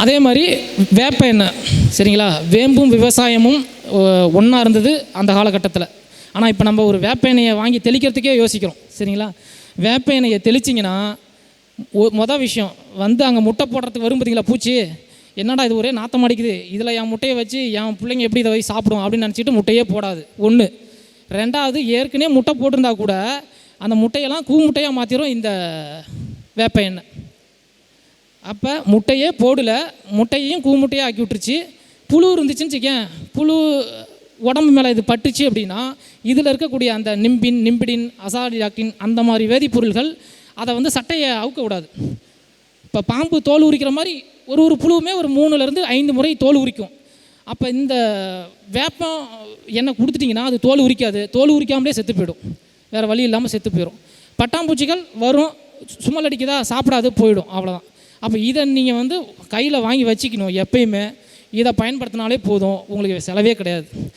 அதே மாதிரி வேப்ப எண்ணெய், சரிங்களா? வேம்பும் விவசாயமும் ஒன்றா இருந்தது அந்த காலகட்டத்தில். ஆனால் இப்போ நம்ம ஒரு வேப்ப எண்ணெயை வாங்கி தெளிக்கிறதுக்கே யோசிக்கிறோம், சரிங்களா? வேப்ப எண்ணெயை தெளிச்சிங்கன்னா மொதல் விஷயம் வந்து அங்கே முட்டை போடுறதுக்கு வரும் பார்த்தீங்களா பூச்சி, என்னடா இது ஒரே நாத்தம் அடிக்குது, இதில் என் முட்டையை வச்சு என் பிள்ளைங்க எப்படி இதை வச்சு சாப்பிடும் அப்படின்னு நினச்சிட்டு முட்டையே போடாது. ஒன்று. ரெண்டாவது, ஏற்கனவே முட்டை போட்டிருந்தா கூட அந்த முட்டையெல்லாம் கூ முட்டையாக மாற்றிடும் இந்த வேப்ப எண்ணெய். அப்போ முட்டையே போடல, முட்டையையும் கூ முட்டையாக ஆக்கி விட்டுருச்சு. புழு இருந்துச்சுன்னு வச்சுக்கேன், புழு உடம்பு மேலே இது பட்டுச்சு அப்படின்னா இதில் இருக்கக்கூடிய அந்த நிம்பிடின், அசாடியாக்டின் அந்த மாதிரி வேதிப்பொருள்கள் அதை வந்து சட்டையை அவுக்க விடாது. இப்போ பாம்பு தோல் உரிக்கிற மாதிரி ஒரு புழுவுமே ஒரு 3லேருந்து 5 முறை தோல் உரிக்கும். அப்போ இந்த வேப்பம் எண்ணெய் கொடுத்துட்டிங்கன்னா அது தோல் உரிக்காது, தோல் உரிக்காமலே செத்து போயிடும், வேறு வழி இல்லாமல் செத்து போயிடும். பட்டாம்பூச்சிகள் வரும், சும்மல் அடிக்குதா, சாப்பிடாது, போயிடும், அவ்வளோதான். அப்போ இதை நீங்கள் வந்து கையில் வாங்கி வச்சுக்கணும் எப்பயுமே. இதை பயன்படுத்தினாலே போதும், உங்களுக்கு செலவே கிடையாது.